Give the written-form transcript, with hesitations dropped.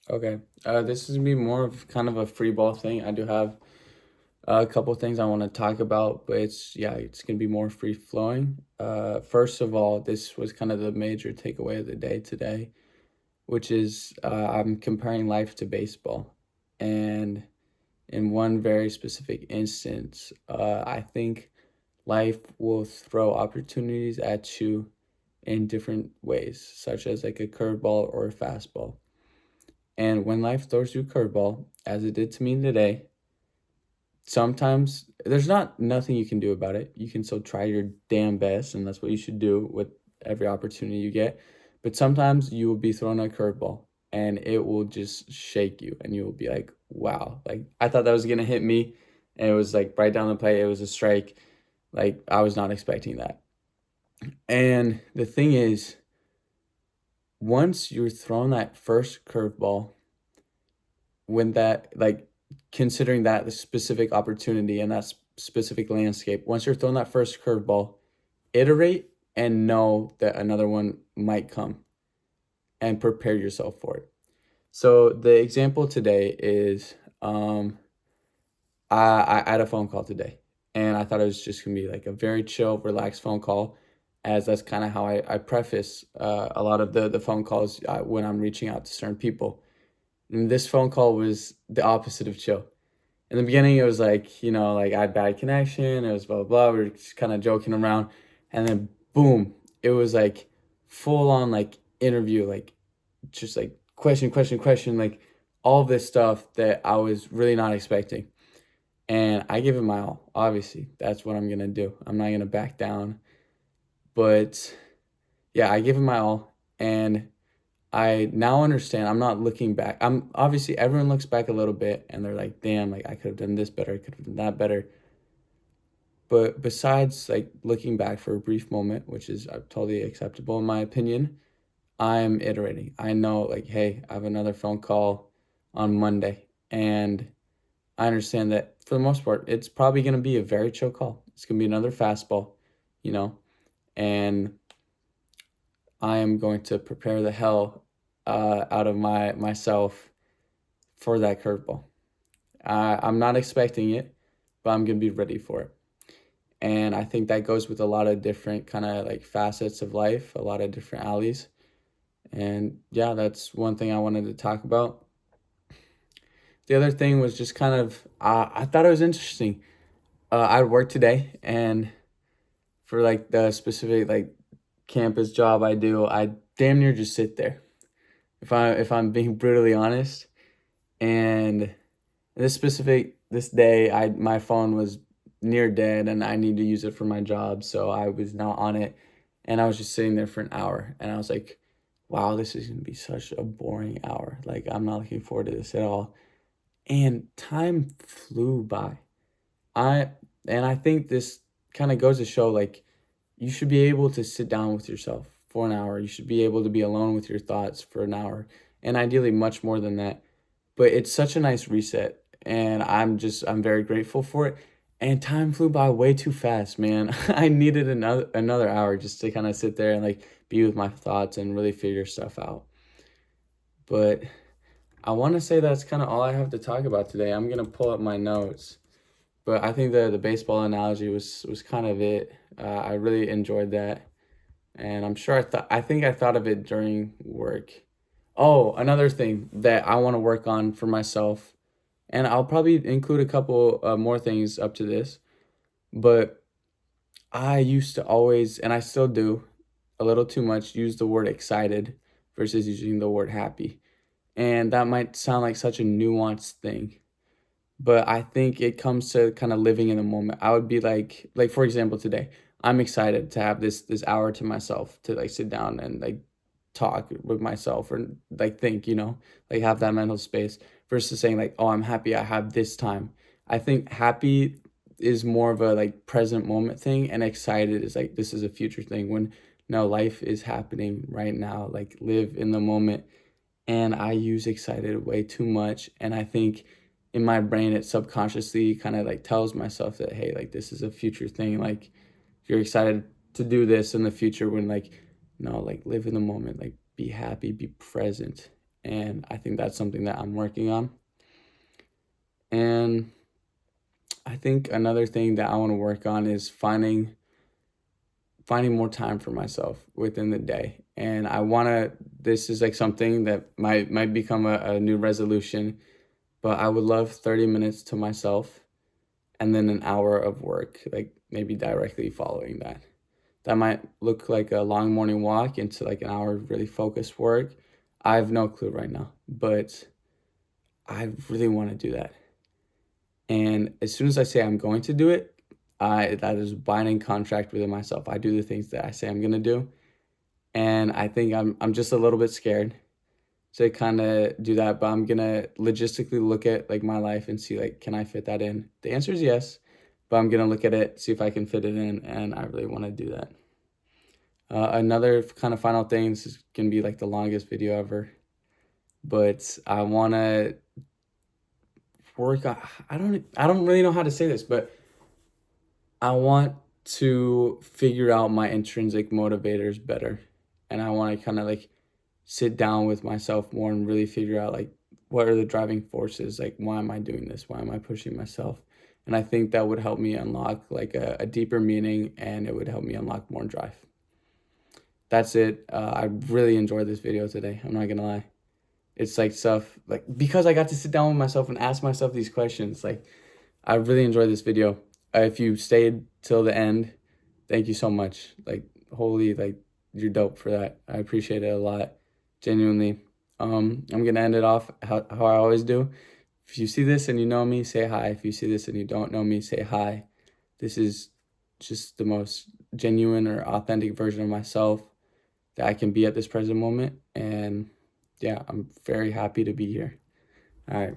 Okay. This is gonna be more of kind of a free ball thing. I do have a couple things I want to talk about, but it's gonna be more free flowing. First of all, this was kind of the major takeaway of the day today, which is I'm comparing life to baseball, and in one very specific instance, I think life will throw opportunities at you in different ways, such as like a curveball or a fastball. And when life throws you a curveball, as it did to me today, sometimes there's not nothing you can do about it. You can still try your damn best, and that's what you should do with every opportunity you get. But sometimes you will be thrown a curveball and it will just shake you, and you will be like, wow, like I thought that was gonna hit me, and it was like right down the plate, it was a strike. Like I was not expecting that. And the thing is, once you're thrown that first curveball, when that like considering that specific opportunity and that specific landscape, once you're throwing that first curveball, iterate and know that another one might come and prepare yourself for it. So the example today is I had a phone call today, and I thought it was just gonna be like a very chill, relaxed phone call, as that's kind of how I preface a lot of the phone calls when I'm reaching out to certain people. And this phone call was the opposite of chill. In the beginning, it was like, like I had bad connection. It was blah, blah, blah. We were just kind of joking around. And then, boom, it was like full on like interview, like just like question, like all this stuff that I was really not expecting. And I give it my all. Obviously, that's what I'm going to do. I'm not going to back down. But yeah, I give it my all. And I now understand. I'm not looking back. I'm obviously everyone looks back a little bit and they're like, damn, like I could have done this better, I could have done that better. But besides like looking back for a brief moment, which is totally acceptable in my opinion, I'm iterating. I know like, hey, I have another phone call on Monday, and I understand that for the most part, it's probably gonna be a very chill call. It's gonna be another fastball, you know, and I am going to prepare the hell out of myself for that curveball. I'm not expecting it, but I'm gonna be ready for it. And I think that goes with a lot of different kind of like facets of life, a lot of different alleys. And yeah, that's one thing I wanted to talk about. The other thing was just kind of, I thought it was interesting. I work today, and for like the specific like campus job I do, I damn near just sit there. If I'm being brutally honest, and this day, I my phone was near dead, and I need to use it for my job, so I was not on it, and I was just sitting there for an hour, and I was like, "Wow, this is gonna be such a boring hour. Like, I'm not looking forward to this at all." And time flew by. I and I think this kind of goes to show like you should be able to sit down with yourself for an hour. You should be able to be alone with your thoughts for an hour, and ideally much more than that. But it's such a nice reset, and I'm very grateful for it. And time flew by way too fast, man. I needed another hour just to kind of sit there and like be with my thoughts and really figure stuff out. But I want to say that's kind of all I have to talk about today. I'm gonna pull up my notes, but I think the baseball analogy was kind of it. I really enjoyed that, and I'm sure I think I thought of it during work. Oh, another thing that I want to work on for myself, and I'll probably include a couple more things up to this, but I used to always, and I still do, a little too much, use the word excited versus using the word happy. And that might sound like such a nuanced thing, but I think it comes to kind of living in the moment. I would be like for example, today, I'm excited to have this hour to myself to like sit down and like talk with myself or like think, like have that mental space versus saying like, oh, I'm happy I have this time. I think happy is more of a like present moment thing, and excited is like this is a future thing when no, life is happening right now. Like live in the moment, and I use excited way too much. And I think in my brain, it subconsciously kind of like tells myself that, hey, like this is a future thing. Like you're excited to do this in the future when like, no, like live in the moment, like be happy, be present. And I think that's something that I'm working on. And I think another thing that I want to work on is finding more time for myself within the day. And I want to, this is like something that might become a new resolution, but I would love 30 minutes to myself and then an hour of work, like maybe directly following that. That might look like a long morning walk into like an hour of really focused work. I have no clue right now, but I really want to do that. And as soon as I say I'm going to do it, that is binding contract within myself. I do the things that I say I'm gonna do, and I think I'm just a little bit scared to kind of do that. But I'm gonna logistically look at like my life and see like, can I fit that in? The answer is yes, but I'm gonna look at it, see if I can fit it in, and I really want to do that. Another kind of final thing. This is gonna be like the longest video ever, but I want to work. I don't really know how to say this, but I want to figure out my intrinsic motivators better. And I want to kind of like sit down with myself more and really figure out like what are the driving forces? Like, why am I doing this? Why am I pushing myself? And I think that would help me unlock like a deeper meaning, and it would help me unlock more drive. That's it. I really enjoyed this video today. I'm not gonna lie. It's like stuff like, because I got to sit down with myself and ask myself these questions. Like, I really enjoyed this video. If you stayed till the end, thank you so much. Like, holy, like, you're dope for that. I appreciate it a lot, genuinely. I'm gonna end it off how I always do. If you see this and you know me, say hi. If you see this and you don't know me, say hi. This is just the most genuine or authentic version of myself that I can be at this present moment. And yeah, I'm very happy to be here. All right.